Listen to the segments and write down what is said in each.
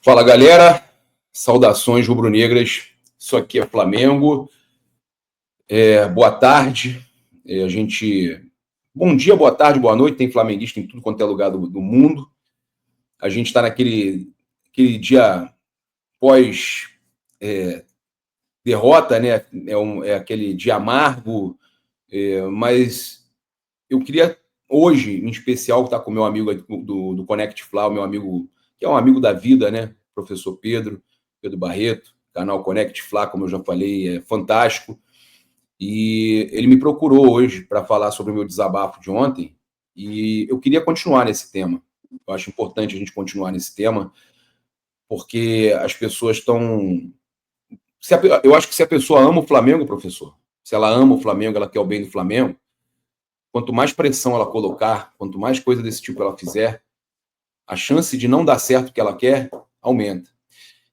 Fala, galera. Saudações rubro-negras. Isso aqui é Flamengo. Boa tarde. Bom dia, boa tarde, boa noite. Tem flamenguista em tudo quanto é lugar do mundo. A gente está naquele dia pós-derrota, né? É aquele dia amargo. Mas eu queria, hoje, em especial, estar com o meu amigo do Connect Fla, o meu amigo, que é um amigo da vida, né? Professor Pedro Barreto, canal Connect Fla, como eu já falei, é fantástico. E ele me procurou hoje para falar sobre o meu desabafo de ontem, e eu queria continuar nesse tema. Eu acho importante a gente continuar nesse tema, porque as pessoas estão. Eu acho que se a pessoa ama o Flamengo, professor, se ela ama o Flamengo, ela quer o bem do Flamengo, quanto mais pressão ela colocar, quanto mais coisa desse tipo ela fizer, a chance de não dar certo o que ela quer aumenta.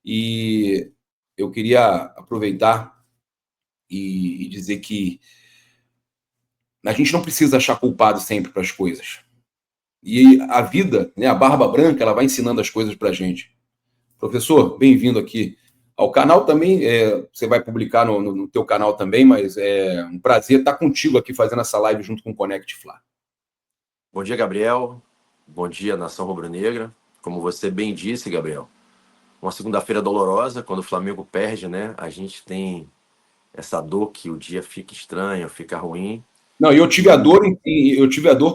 E eu queria aproveitar e dizer que a gente não precisa achar culpado sempre para as coisas. E a vida, né, a barba branca, ela vai ensinando as coisas para a gente. Professor, bem-vindo aqui ao canal também. Você vai publicar no teu canal também, mas é um prazer estar contigo aqui fazendo essa live junto com o Connect Fla. Bom dia, Gabriel. Bom dia, nação rubro-negra. Como você bem disse, Gabriel, uma segunda-feira dolorosa, quando o Flamengo perde, né? A gente tem essa dor que o dia fica estranho, fica ruim. Não, e eu tive a dor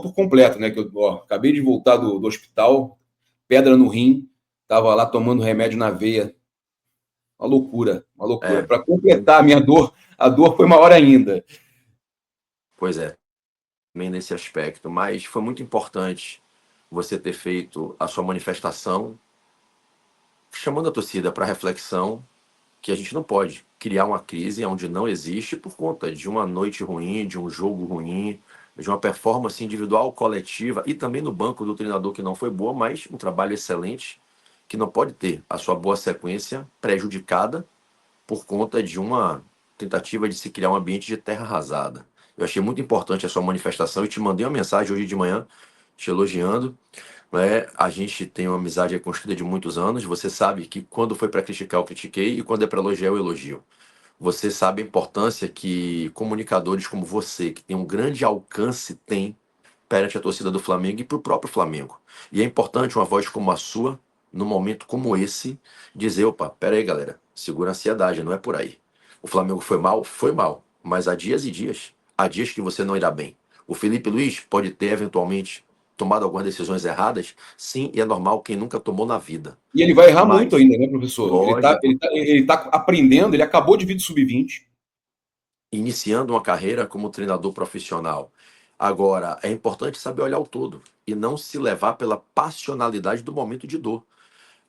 por completo, né? Que acabei de voltar do hospital, pedra no rim, estava lá tomando remédio na veia. Uma loucura, uma loucura. É, Para completar a minha dor, a dor foi maior ainda. pois é, também nesse aspecto. Mas foi muito importante você ter feito a sua manifestação, chamando a torcida para reflexão, que a gente não pode criar uma crise onde não existe por conta de uma noite ruim, de um jogo ruim, de uma performance individual, coletiva e também no banco do treinador que não foi boa, mas um trabalho excelente que não pode ter a sua boa sequência prejudicada por conta de uma tentativa de se criar um ambiente de terra arrasada. Eu achei muito importante a sua manifestação e te mandei uma mensagem hoje de manhã te elogiando, né? A gente tem uma amizade construída de muitos anos. Você sabe que quando foi para criticar, eu critiquei, e quando é para elogiar, eu elogio. Você sabe a importância que comunicadores como você, que tem um grande alcance, têm perante a torcida do Flamengo e para o próprio Flamengo. E é importante uma voz como a sua, num momento como esse, dizer: opa, pera aí, galera, segura a ansiedade, não é por aí. O Flamengo foi mal, mas há dias e dias. Há dias que você não irá bem. O Felipe Luiz pode ter, eventualmente, tomado algumas decisões erradas, sim, e é normal, quem nunca tomou na vida. E ele vai errar muito Mas, ainda, né, professor? lógico, Ele tá aprendendo, ele acabou de vir do sub-20. iniciando uma carreira como treinador profissional. Agora, é importante saber olhar o todo e não se levar pela passionalidade do momento de dor.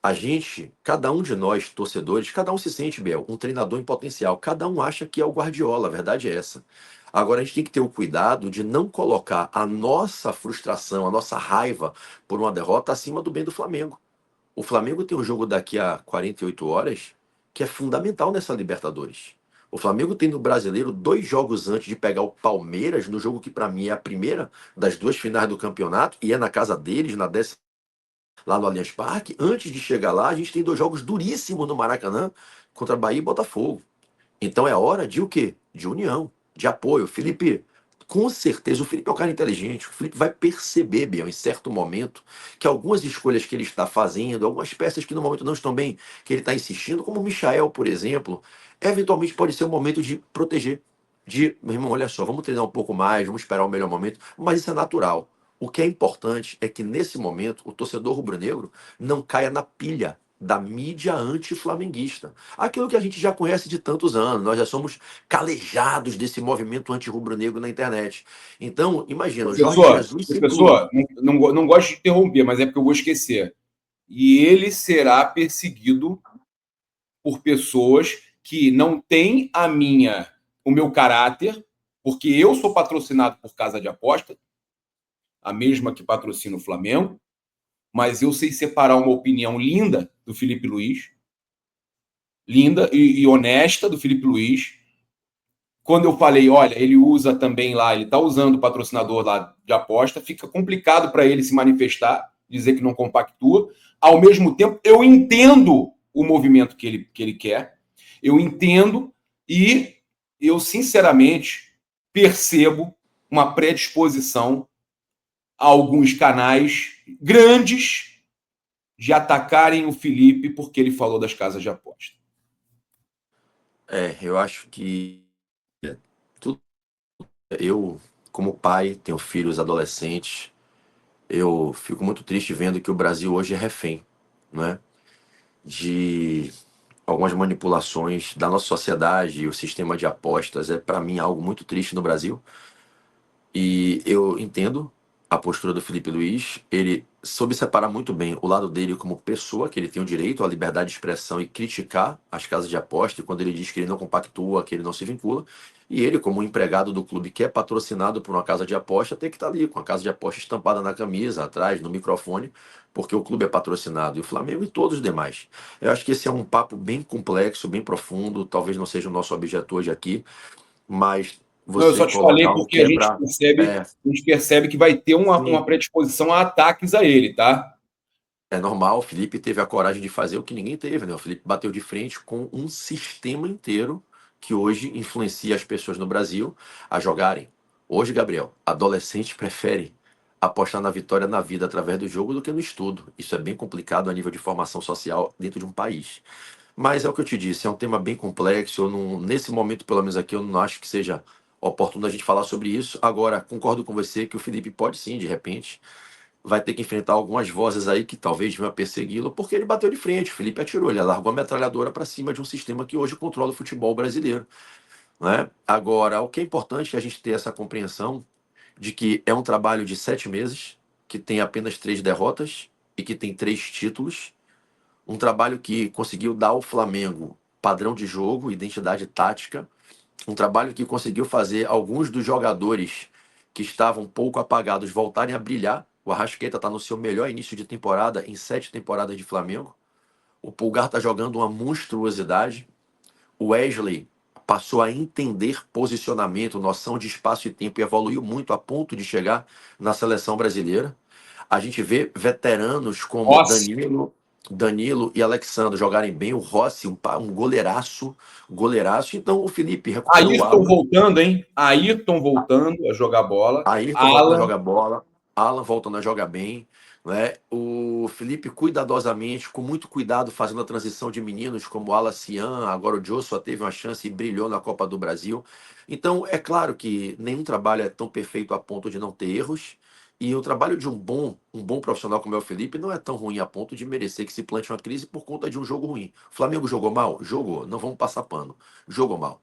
A gente, cada um de nós, torcedores, cada um se sente, Biel, um treinador em potencial. Cada um acha que é o Guardiola, a verdade é essa. Agora, a gente tem que ter o cuidado de não colocar a nossa frustração, a nossa raiva por uma derrota acima do bem do Flamengo. O Flamengo tem um jogo daqui a 48 horas que é fundamental nessa Libertadores. O Flamengo tem no Brasileiro 2 jogos antes de pegar o Palmeiras, no jogo que para mim é a primeira das duas finais do campeonato, e é na casa deles, na décima, lá no Allianz Parque. Antes de chegar lá, a gente tem 2 jogos duríssimos no Maracanã contra Bahia e Botafogo. Então é hora de o quê? De união, de apoio. Felipe, com certeza, o Felipe é um cara inteligente. O Felipe vai perceber, Biel, em certo momento, que algumas escolhas que ele está fazendo, algumas peças que no momento não estão bem, que ele está insistindo, como o Michael, por exemplo, eventualmente pode ser o momento de proteger. De, meu irmão, olha só, vamos treinar um pouco mais, vamos esperar o melhor momento, mas isso é natural. O que é importante é que nesse momento o torcedor rubro-negro não caia na pilha da mídia anti-flamenguista. Aquilo que a gente já conhece de tantos anos, nós já somos calejados desse movimento anti-rubro-negro na internet. Então, imagina, o Jorge Jesus sem clube. Professor, não gosto de interromper, mas é porque eu vou esquecer. E ele será perseguido por pessoas que não têm o meu caráter, porque eu sou patrocinado por casa de aposta, a mesma que patrocina o Flamengo, mas eu sei separar uma opinião linda do Felipe Luiz, linda e honesta do Felipe Luiz. Quando eu falei, olha, ele usa também lá, ele está usando o patrocinador lá de aposta, fica complicado para ele se manifestar, dizer que não compactua. Ao mesmo tempo, eu entendo o movimento que ele quer, eu entendo e eu, sinceramente, percebo uma predisposição a alguns canais grandes de atacarem o Felipe porque ele falou das casas de aposta. Eu acho que tudo, eu, como pai, tenho filhos adolescentes, eu fico muito triste vendo que o Brasil hoje é refém, né, de algumas manipulações da nossa sociedade. E o sistema de apostas é, para mim, algo muito triste no Brasil. E eu entendo a postura do Felipe Luiz. Ele soube separar muito bem o lado dele como pessoa, que ele tem o direito à liberdade de expressão e criticar as casas de aposta, e quando ele diz que ele não compactua, que ele não se vincula. E ele, como um empregado do clube que é patrocinado por uma casa de aposta, tem que estar ali com a casa de aposta estampada na camisa, atrás, no microfone, porque o clube é patrocinado, e o Flamengo e todos os demais. Eu acho que esse é um papo bem complexo, bem profundo, talvez não seja o nosso objeto hoje aqui, mas Não, eu você só te falei colocar um porque quebra. a gente percebe que vai ter uma Sim, predisposição a ataques a ele, tá? é normal. O Felipe teve a coragem de fazer o que ninguém teve, né? O Felipe bateu de frente com um sistema inteiro que hoje influencia as pessoas no Brasil a jogarem. Hoje, Gabriel, adolescentes preferem apostar na vitória na vida através do jogo do que no estudo. Isso é bem complicado a nível de formação social dentro de um país. Mas é o que eu te disse, é um tema bem complexo. Eu não, nesse momento, pelo menos aqui, eu não acho que seja oportuno a gente falar sobre isso. Agora, concordo com você que o Felipe pode sim, de repente, vai ter que enfrentar algumas vozes aí que talvez venham a persegui-lo, porque ele bateu de frente. O Felipe atirou, ele largou a metralhadora para cima de um sistema que hoje controla o futebol brasileiro, né? Agora, o que é importante é a gente ter essa compreensão de que é um trabalho de 7 meses, que tem apenas 3 derrotas e que tem 3 títulos. Um trabalho que conseguiu dar ao Flamengo padrão de jogo, identidade tática. Um trabalho que conseguiu fazer alguns dos jogadores que estavam um pouco apagados voltarem a brilhar. O Arrascaeta está no seu melhor início de temporada em 7 temporadas de Flamengo. O Pulgar está jogando uma monstruosidade. O Wesley passou a entender posicionamento, noção de espaço e tempo, e evoluiu muito a ponto de chegar na seleção brasileira. A gente vê veteranos como Rossi. Danilo e Alexandre jogarem bem, o Rossi, um goleiraço, goleiraço. Então o Felipe recuperou o Ayrton Alan, voltando, hein? Ayrton voltando a jogar bola. Ayrton voltando a Alan. jogar bola, Alan voltando a jogar bem, né? O Felipe cuidadosamente, com muito cuidado, fazendo a transição de meninos como o Alan Cian, agora o Joshua teve uma chance e brilhou na Copa do Brasil. Então, é claro que nenhum trabalho é tão perfeito a ponto de não ter erros, e o trabalho de um bom profissional como é o Felipe não é tão ruim a ponto de merecer que se plante uma crise por conta de um jogo ruim. O Flamengo jogou mal? Jogou, não vamos passar pano. Jogou mal.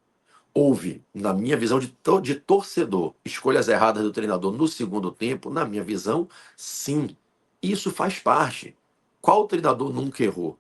Houve, na minha visão de torcedor, escolhas erradas do treinador no segundo tempo. Na minha visão, sim. Isso faz parte. Qual treinador nunca errou?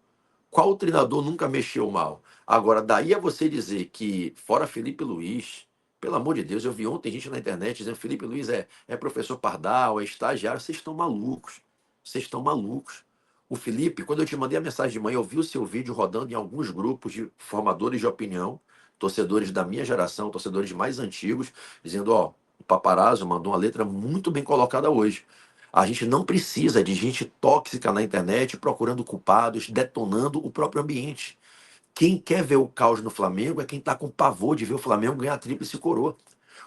Qual treinador nunca mexeu mal? Agora, daí a você dizer que, fora Felipe Luiz, pelo amor de Deus, eu vi ontem gente na internet dizendo que Felipe Luiz é professor Pardal, é estagiário. Vocês estão malucos. Vocês estão malucos. O Felipe, quando eu te mandei a mensagem de manhã, eu vi o seu vídeo rodando em alguns grupos de formadores de opinião, torcedores da minha geração, torcedores mais antigos, dizendo: ó, o Paparazzo mandou uma letra muito bem colocada hoje. A gente não precisa de gente tóxica na internet procurando culpados, detonando o próprio ambiente. Quem quer ver o caos no Flamengo é quem está com pavor de ver o Flamengo ganhar a tríplice coroa.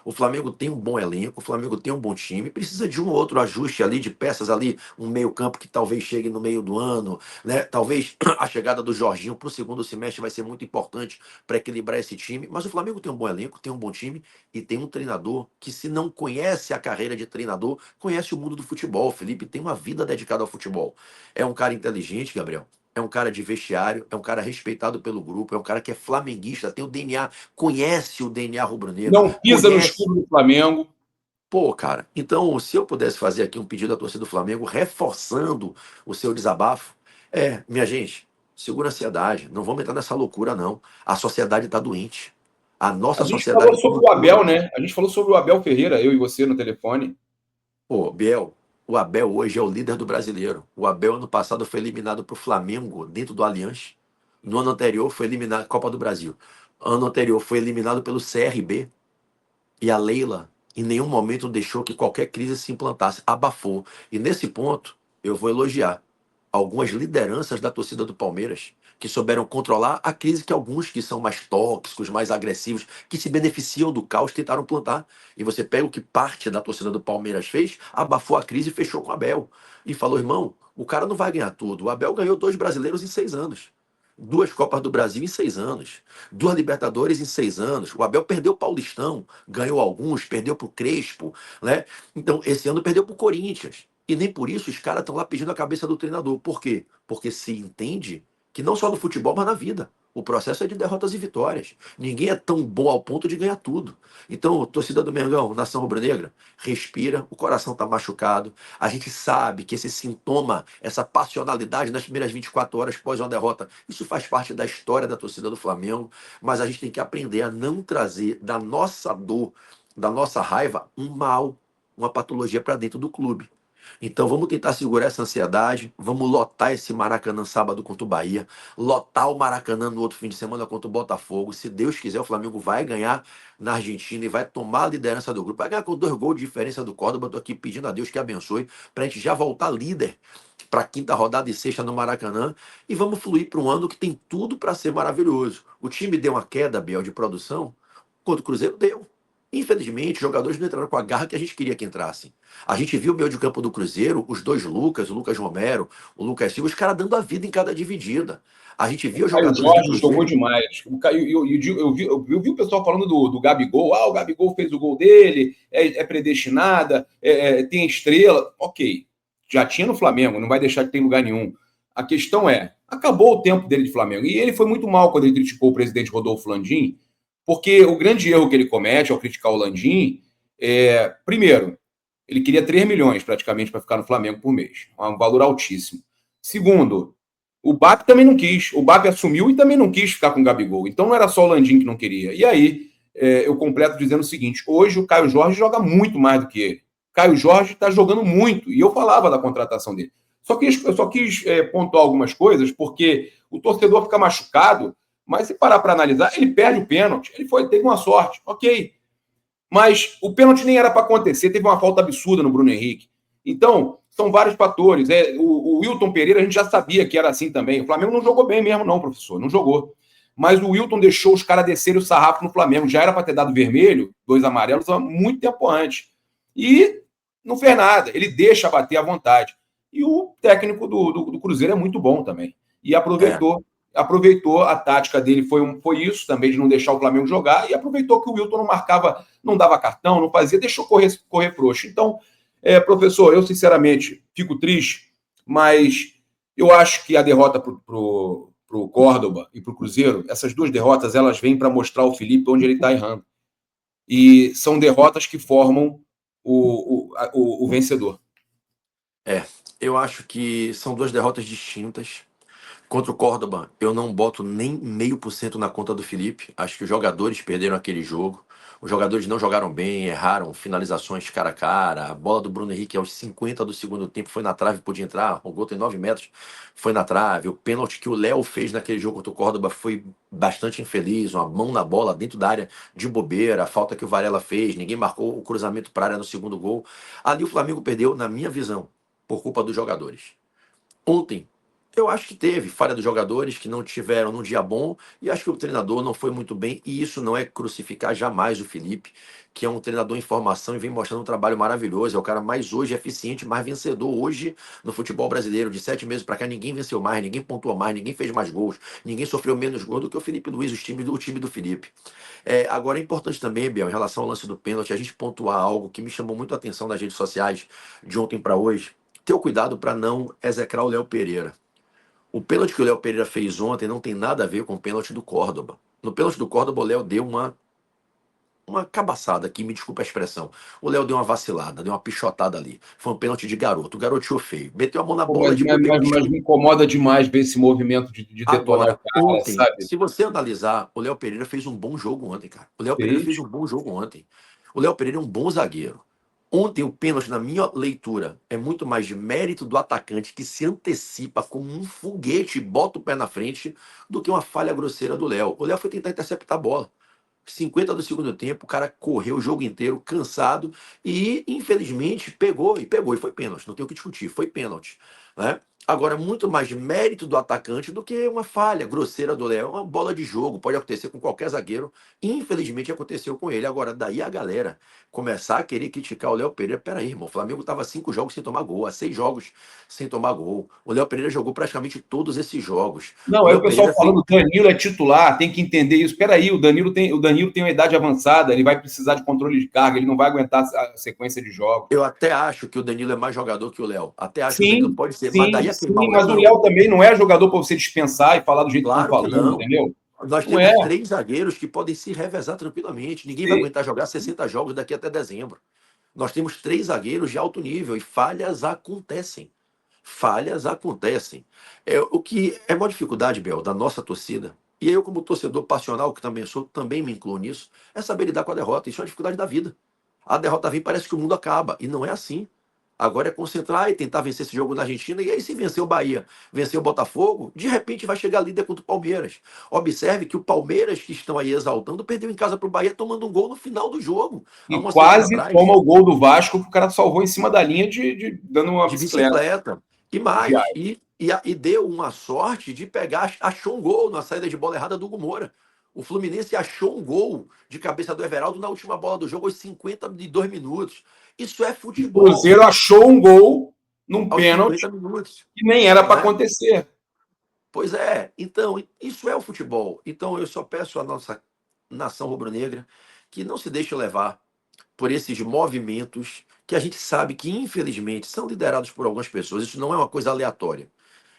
O Flamengo tem um bom elenco, o Flamengo tem um bom time, precisa de um ou outro ajuste ali de peças ali, um meio-campo que talvez chegue no meio do ano, né? Talvez a chegada do Jorginho para o segundo semestre vai ser muito importante para equilibrar esse time. Mas o Flamengo tem um bom elenco, tem um bom time e tem um treinador que, se não conhece a carreira de treinador, conhece o mundo do futebol. O Felipe tem uma vida dedicada ao futebol. É um cara inteligente, Gabriel. É um cara de vestiário, é um cara respeitado pelo grupo, é um cara que é flamenguista, tem o DNA, conhece o DNA rubro-negro, Não pisa no conhece. escudo do Flamengo. Pô, cara, então se eu pudesse fazer aqui um pedido à torcida do Flamengo, reforçando o seu desabafo, minha gente, segura a ansiedade, não vamos entrar nessa loucura, não. A sociedade está doente. A A nossa gente falou sociedade como sobre um o Abel, todo. né? A gente falou sobre o Abel Ferreira, eu e você no telefone. Pô, Biel, o Abel hoje é o líder do brasileiro. O Abel, ano passado, foi eliminado para o Flamengo dentro do Allianz. No ano anterior, foi eliminado Copa do Brasil. Ano anterior, foi eliminado pelo CRB. E a Leila, em nenhum momento, deixou que qualquer crise se implantasse. Abafou. E nesse ponto, eu vou elogiar algumas lideranças da torcida do Palmeiras que souberam controlar a crise que alguns que são mais tóxicos, mais agressivos, que se beneficiam do caos, tentaram plantar. E você pega o que parte da torcida do Palmeiras fez, abafou a crise e fechou com o Abel. E falou, irmão, o cara não vai ganhar tudo. O Abel ganhou 2 brasileiros em 6 anos. 2 Copas do Brasil em 6 anos. 2 Libertadores em 6 anos. O Abel perdeu o Paulistão, ganhou alguns, perdeu para o Crespo, né? Então, esse ano perdeu para o Corinthians. E nem por isso os caras estão lá pedindo a cabeça do treinador. Por quê? Porque se entende que não só no futebol, mas na vida. O processo é de derrotas e vitórias. Ninguém é tão bom ao ponto de ganhar tudo. Então, torcida do Mengão, nação rubro-negra, respira, o coração está machucado. A gente sabe que esse sintoma, essa passionalidade nas primeiras 24 horas pós uma derrota, isso faz parte da história da torcida do Flamengo, mas a gente tem que aprender a não trazer da nossa dor, da nossa raiva, um mal, uma patologia para dentro do clube. Então vamos tentar segurar essa ansiedade, vamos lotar esse Maracanã sábado contra o Bahia, lotar o Maracanã no outro fim de semana contra o Botafogo. Se Deus quiser, o Flamengo vai ganhar na Argentina e vai tomar a liderança do grupo. Vai ganhar com 2 gols de diferença do Córdoba. Estou aqui pedindo a Deus que abençoe para a gente já voltar líder para a quinta rodada e sexta no Maracanã e vamos fluir para um ano que tem tudo para ser maravilhoso. O time deu uma queda, Biel, de produção, contra o Cruzeiro deu. Infelizmente, os jogadores não entraram com a garra que a gente queria que entrassem. A gente viu o meio de campo do Cruzeiro, os dois Lucas, o Lucas Romero, o Lucas Silva, os caras dando a vida em cada dividida. A gente viu os Caio jogadores do Jorge jogou Cruzeiro. demais. O Caio, eu vi o pessoal falando do Gabigol. Ah, o Gabigol fez o gol dele, é predestinada, tem estrela. Ok, já tinha no Flamengo, não vai deixar de ter em lugar nenhum. A questão é, acabou o tempo dele de Flamengo. E ele foi muito mal quando ele criticou o presidente Rodolfo Landim, porque o grande erro que ele comete ao criticar o Landim primeiro, ele queria 3 milhões praticamente para ficar no Flamengo por mês. Um valor altíssimo. Segundo, o BAP também não quis. O BAP assumiu e também não quis ficar com o Gabigol. Então não era só o Landim que não queria. E aí eu completo dizendo o seguinte: hoje o Caio Jorge joga muito mais do que ele. Caio Jorge está jogando muito. E eu falava da contratação dele. Eu só quis pontuar algumas coisas, porque o torcedor fica machucado, mas se parar para analisar, ele perde o pênalti. Teve uma sorte, ok. Mas o pênalti nem era para acontecer, teve uma falta absurda no Bruno Henrique. Então, são vários fatores. O Wilton Pereira, a gente já sabia que era assim também. O Flamengo não jogou bem mesmo, não, professor, não jogou. Mas o Wilton deixou os caras descerem o sarrafo no Flamengo. Já era para ter dado vermelho, 2 amarelos, há muito tempo antes. E não fez nada. Ele deixa bater à vontade. E o técnico do Cruzeiro é muito bom também. E É, aproveitou a tática dele, foi isso também, de não deixar o Flamengo jogar, e aproveitou que o Wilton não marcava, não dava cartão, não fazia, deixou correr frouxo. Então, professor, eu sinceramente fico triste, mas eu acho que a derrota pro Córdoba e pro Cruzeiro, essas 2 derrotas, elas vêm para mostrar ao Felipe onde ele está errando. E são derrotas que formam o vencedor. é. Eu acho que são 2 derrotas distintas. Contra o Córdoba, eu não boto nem 0,5% na conta do Felipe. Acho que os jogadores perderam aquele jogo. Os jogadores não jogaram bem, erraram finalizações cara a cara. A bola do Bruno Henrique aos 50 do segundo tempo foi na trave, podia entrar. O gol tem 9 metros, foi na trave. O pênalti que o Léo fez naquele jogo contra o Córdoba foi bastante infeliz. Uma mão na bola dentro da área de bobeira. A falta que o Varela fez, ninguém marcou o cruzamento para a área no segundo gol. Ali o Flamengo perdeu, na minha visão, por culpa dos jogadores. Ontem, eu acho que teve falha dos jogadores que não tiveram num dia bom, e acho que o treinador não foi muito bem, e isso não é crucificar jamais o Felipe, que é um treinador em formação e vem mostrando um trabalho maravilhoso. É o cara mais hoje eficiente, mais vencedor hoje no futebol brasileiro. De 7 meses para cá, ninguém venceu mais, ninguém pontuou mais, ninguém fez mais gols, ninguém sofreu menos gols do que o Felipe Luiz, o time do Felipe. Agora é importante também, Biel, em relação ao lance do pênalti, a gente pontuar algo que me chamou muito a atenção nas redes sociais de ontem para hoje. Ter o cuidado para não execrar o Léo Pereira. O pênalti que o Léo Pereira fez ontem não tem nada a ver com o pênalti do Córdoba. No pênalti do Córdoba, o Léo deu uma cabaçada aqui, me desculpa a expressão. O Léo deu uma vacilada, deu uma pichotada ali. Foi um pênalti de garoto. O garoteou feio. Meteu a mão na Pô, bola de bobeira. mas me incomoda demais ver esse movimento de detonar o Agora, cara, ontem, sabe? se você analisar, o Léo Pereira fez um bom jogo ontem, cara. O Léo Pereira fez Fez. um bom jogo ontem. O Léo Pereira é um bom zagueiro. Ontem, o pênalti, na minha leitura, é muito mais de mérito do atacante que se antecipa como um foguete e bota o pé na frente do que uma falha grosseira do Léo. O Léo foi tentar interceptar a bola. 50 do segundo tempo, o cara correu o jogo inteiro, cansado, e infelizmente pegou, e foi pênalti, não tem o que discutir, foi pênalti, né? Agora, muito mais mérito do atacante do que uma falha grosseira do Léo. Uma bola de jogo, pode acontecer com qualquer zagueiro. Infelizmente aconteceu com ele. Agora, daí a galera começar a querer criticar o Léo Pereira. Peraí, irmão, o Flamengo estava 5 jogos sem tomar gol, há 6 jogos sem tomar gol. O Léo Pereira jogou praticamente todos esses jogos. O Não, é o Léo pessoal Pereira fez. falando o Danilo é titular, tem que entender isso. Peraí, o Danilo tem uma idade avançada, ele vai precisar de controle de carga, ele não vai aguentar a sequência de jogos. Eu até acho que o Danilo é mais jogador que o Léo. Até acho que o Danilo Sim, pode ser. Mas sim, daí a queimar sim, o Léo, mas o não. Léo também não é jogador para você dispensar e falar do jeito que estão Claro que falando, não. entendeu? Nós Não é. temos 3 zagueiros que podem se revezar tranquilamente. Ninguém vai aguentar jogar 60 jogos daqui até dezembro. Nós temos 3 zagueiros de alto nível e falhas acontecem. Falhas acontecem. O que é uma dificuldade, Bel, da nossa torcida, e eu, como torcedor passional, que também sou, também me incluo nisso, é saber lidar com a derrota. Isso é uma dificuldade da vida. A derrota vem, parece que o mundo acaba. E não é assim. Agora é concentrar e tentar vencer esse jogo na Argentina. E aí, se vencer o Bahia, vencer o Botafogo, de repente vai chegar líder contra o Palmeiras. Observe que o Palmeiras, que estão aí exaltando, perdeu em casa para o Bahia tomando um gol no final do jogo, há E uma semana quase toma atrás, o gol do Vasco, que o cara salvou em cima da linha dando uma de bicicleta. bicicleta. E Já. mais, e deu uma sorte de pegar, achou um gol na saída de bola errada do Hugo Moura. O Fluminense achou um gol de cabeça do Everaldo na última bola do jogo, aos 52 minutos. Isso é O futebol, Cruzeiro achou um gol num aos pênalti 50 minutos. que nem era para Né? acontecer. Pois é, então, isso é o futebol. Então, eu só peço à nossa nação rubro-negra que não se deixe levar por esses movimentos que a gente sabe que, infelizmente, são liderados por algumas pessoas. Isso não é uma coisa aleatória.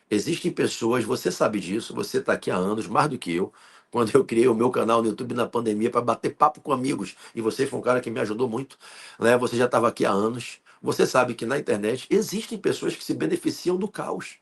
Existem pessoas, você sabe disso, você está aqui há anos, mais do que eu. Quando eu criei o meu canal no YouTube na pandemia para bater papo com amigos, e você foi um cara que me ajudou muito, né? Você já estava aqui há anos. Você sabe que na internet existem pessoas que se beneficiam do caos.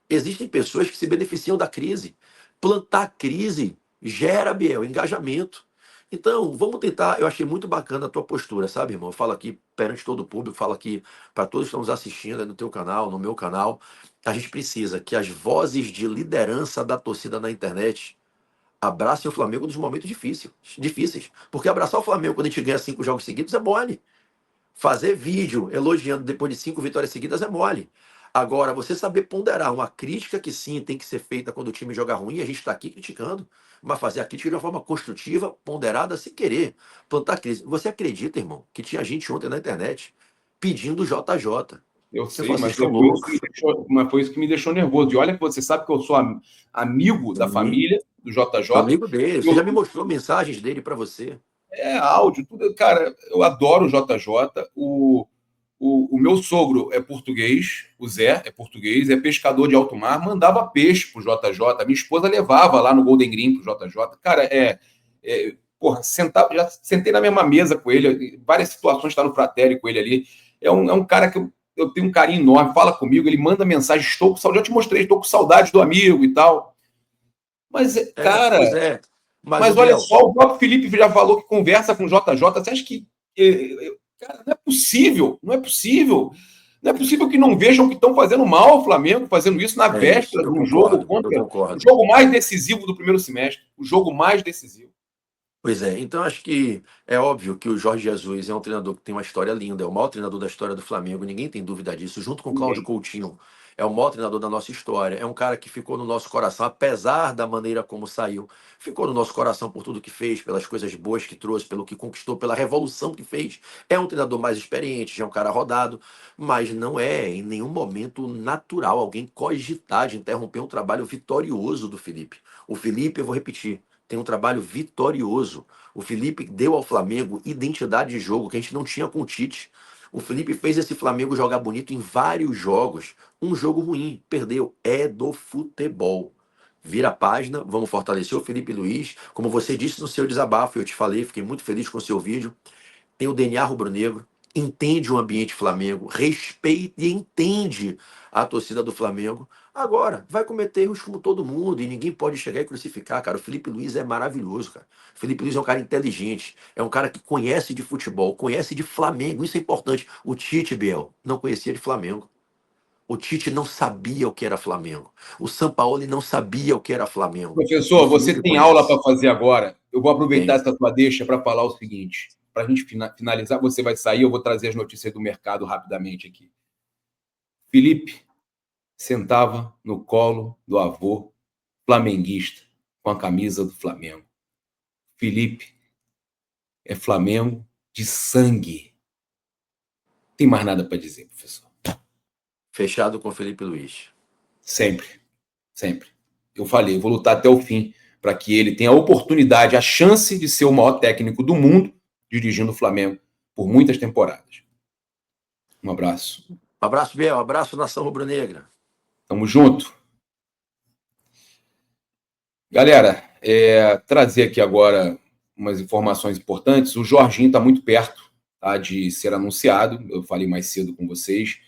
Existem pessoas que se beneficiam da crise. Plantar crise gera, Biel, engajamento. Então, vamos tentar. Eu achei muito bacana a tua postura, sabe, irmão? Eu falo aqui perante todo o público, falo aqui para todos que estão nos assistindo aí no teu canal, no meu canal. A gente precisa que as vozes de liderança da torcida na internet abracem o Flamengo nos momentos difíceis. Porque abraçar o Flamengo quando a gente ganha 5 jogos seguidos é mole. Fazer vídeo elogiando depois de 5 vitórias seguidas é mole. Agora, você saber ponderar uma crítica que sim tem que ser feita quando o time joga ruim, a gente está aqui criticando, mas fazer a crítica de uma forma construtiva, ponderada, sem querer plantar crise. Você acredita, irmão, que tinha gente ontem na internet pedindo JJ? Eu Você sei, falou, vocês mas, estão loucos. foi isso que me deixou nervoso. E olha que você sabe que eu sou amigo da Sim. família do JJ. Amigo dele, você já Eu, me mostrou mensagens dele para você. áudio, tudo. Cara, eu adoro o JJ. O meu sogro é português, o Zé é português, é pescador de alto mar, mandava peixe pro JJ. Minha esposa levava lá no Golden Green pro JJ. Cara, porra, já sentei na mesma mesa com ele, várias situações está no fratério com ele ali. É um cara que eu tenho um carinho enorme, fala comigo, ele manda mensagem, estou com saudade, já te mostrei, estou com saudade do amigo e tal. Mas, cara, Pois é. Mas o mas olha Biel, só, o próprio Felipe já falou que conversa com o JJ. Você acha que. Cara, não é possível, não é possível. Não é possível que não vejam que estão fazendo mal ao Flamengo, fazendo isso na é isso, véspera de um jogo eu contra o concordo. jogo mais decisivo do primeiro semestre. O jogo mais decisivo. Pois é, então acho que é óbvio que o Jorge Jesus é um treinador que tem uma história linda, é o maior treinador da história do Flamengo, ninguém tem dúvida disso, junto com o Cláudio Ninguém. Coutinho, é o maior treinador da nossa história, é um cara que ficou no nosso coração, apesar da maneira como saiu, ficou no nosso coração por tudo que fez, pelas coisas boas que trouxe, pelo que conquistou, pela revolução que fez. É um treinador mais experiente, já é um cara rodado, mas não é em nenhum momento natural alguém cogitar de interromper um trabalho vitorioso do Felipe. O Felipe, eu vou repetir, tem um trabalho vitorioso. O Felipe deu ao Flamengo identidade de jogo que a gente não tinha com o Tite. O Felipe fez esse Flamengo jogar bonito em vários jogos. Um jogo ruim, perdeu. É do futebol. Vira a página, vamos fortalecer o Felipe Luiz. Como você disse no seu desabafo, eu te falei, fiquei muito feliz com o seu vídeo. Tem o DNA rubro-negro, entende o ambiente Flamengo, respeita e entende a torcida do Flamengo. Agora, vai cometer erros como todo mundo e ninguém pode chegar e crucificar, cara. O Felipe Luiz é maravilhoso, cara. O Felipe Luiz é um cara inteligente, é um cara que conhece de futebol, conhece de Flamengo, isso é importante. O Tite, Biel, não conhecia de Flamengo. O Tite não sabia o que era Flamengo. O Sampaoli não sabia o que era Flamengo. Professor, O você Felipe tem aula conhece. para fazer agora. Eu vou aproveitar Tem. essa tua deixa para falar o seguinte. Para a gente finalizar, você vai sair, eu vou trazer as notícias do mercado rapidamente aqui. Felipe sentava no colo do avô flamenguista com a camisa do Flamengo. Felipe é Flamengo de sangue. Tem mais nada para dizer, professor. Fechado com Felipe Luiz. Sempre, sempre. Eu falei, eu vou lutar até o fim para que ele tenha a oportunidade, a chance de ser o maior técnico do mundo dirigindo o Flamengo por muitas temporadas. Um abraço. Abraço, Biel. Abraço, Nação Rubro-Negra. Tamo junto. Galera, trazer aqui agora umas informações importantes. O Jorginho está muito perto, tá, de ser anunciado. Eu falei mais cedo com vocês.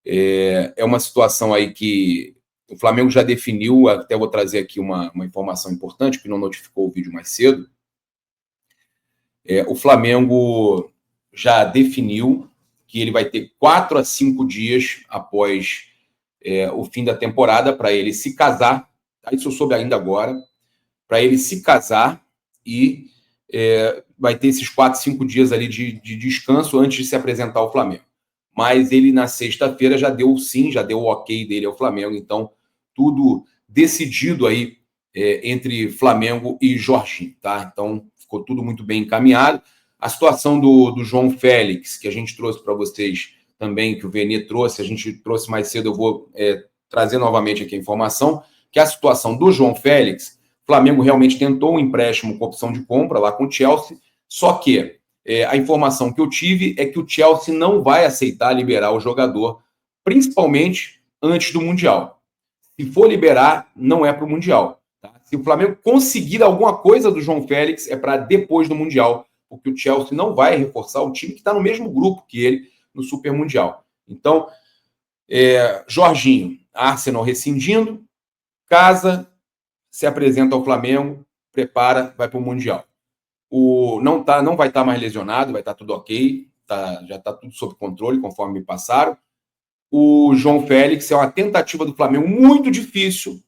É uma situação aí que o Flamengo já definiu. Até vou trazer aqui uma informação importante, que não notificou o vídeo mais cedo. O Flamengo já definiu que ele vai ter 4 a 5 dias após o fim da temporada para ele se casar. Isso eu soube ainda agora. Para ele se casar e vai ter esses 4, 5 dias ali de descanso antes de se apresentar ao Flamengo. Mas ele, na sexta-feira, já deu o sim, já deu o ok dele ao Flamengo. Então, tudo decidido aí entre Flamengo e Jorginho, tá? Então, ficou tudo muito bem encaminhado. A situação do João Félix, que a gente trouxe para vocês também, que o Vene trouxe, a gente trouxe mais cedo, eu vou trazer novamente aqui a informação, que a situação do João Félix, o Flamengo realmente tentou um empréstimo com opção de compra lá com o Chelsea, só que a informação que eu tive é que o Chelsea não vai aceitar liberar o jogador, principalmente antes do Mundial. Se for liberar, não é para o Mundial. Tá? Se o Flamengo conseguir alguma coisa do João Félix, é para depois do Mundial, porque o Chelsea não vai reforçar o time que está no mesmo grupo que ele no Super Mundial. Então, Jorginho, Arsenal rescindindo, casa, se apresenta ao Flamengo, prepara, vai para o Mundial. Não vai estar mais lesionado, vai estar tudo ok, já está tudo sob controle, conforme me passaram. O João Félix é uma tentativa do Flamengo muito difícil,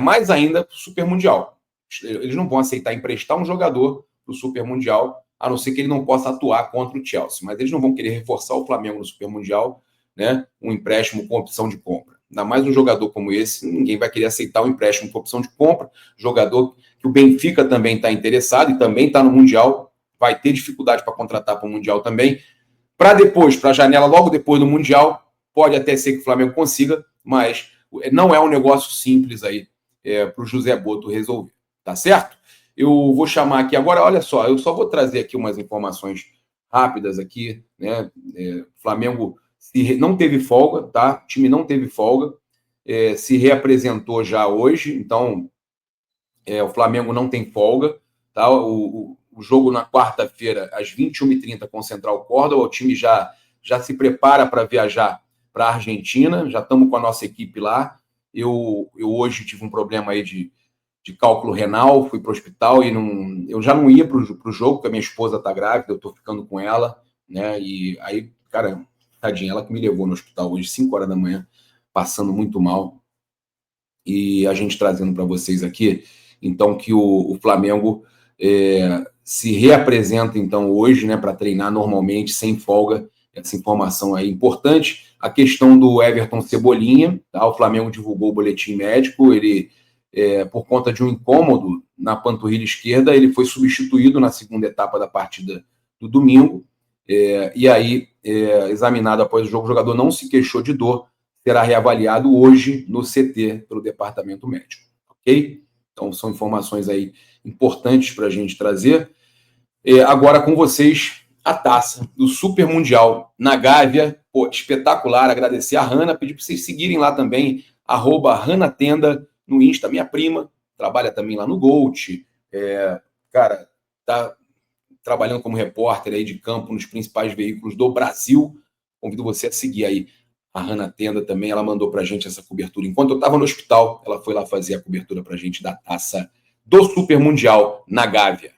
mais ainda para o Super Mundial. Eles não vão aceitar emprestar um jogador para o Super Mundial, a não ser que ele não possa atuar contra o Chelsea. Mas eles não vão querer reforçar o Flamengo no Super Mundial, né? Um empréstimo com opção de compra. Ainda mais um jogador como esse, ninguém vai querer aceitar um empréstimo com opção de compra. Jogador que o Benfica também está interessado e também está no Mundial, vai ter dificuldade para contratar para o Mundial também. Para depois, para a janela logo depois do Mundial, pode até ser que o Flamengo consiga, mas não é um negócio simples aí para o José Boto resolver, tá certo? Eu vou chamar aqui agora, olha só, eu só vou trazer aqui umas informações rápidas aqui, né? Flamengo não teve folga, tá? O time não teve folga, se reapresentou já hoje, então o Flamengo não tem folga, tá? O jogo na quarta-feira, às 21h30, com o Central Córdoba, o time já se prepara para viajar para a Argentina, já estamos com a nossa equipe lá. Eu hoje tive um problema aí de cálculo renal, fui para o hospital e eu já não ia para o jogo, porque a minha esposa está grávida, eu estou ficando com ela, né? E aí, cara, tadinha, ela que me levou no hospital hoje, 5 horas da manhã, passando muito mal. E a gente trazendo para vocês aqui, então, que o Flamengo se reapresenta, então, hoje, né, para treinar normalmente, sem folga. Essa informação aí importante. A questão do Everton Cebolinha, tá? O Flamengo divulgou o boletim médico, ele, por conta de um incômodo na panturrilha esquerda, ele foi substituído na segunda etapa da partida do domingo, e aí, examinado após o jogo, o jogador não se queixou de dor, será reavaliado hoje no CT pelo departamento médico, ok? Então, são informações aí importantes para a gente trazer. Agora com vocês, a taça do Super Mundial na Gávea. Pô, espetacular, agradecer a Hanna, pedir para vocês seguirem lá também, @HannaTenda no Insta, minha prima, trabalha também lá no Gold, cara, tá trabalhando como repórter aí de campo nos principais veículos do Brasil. Convido você a seguir aí a Hanna Tenda também, ela mandou pra gente essa cobertura. Enquanto eu estava no hospital, ela foi lá fazer a cobertura pra gente da taça do Super Mundial na Gávea.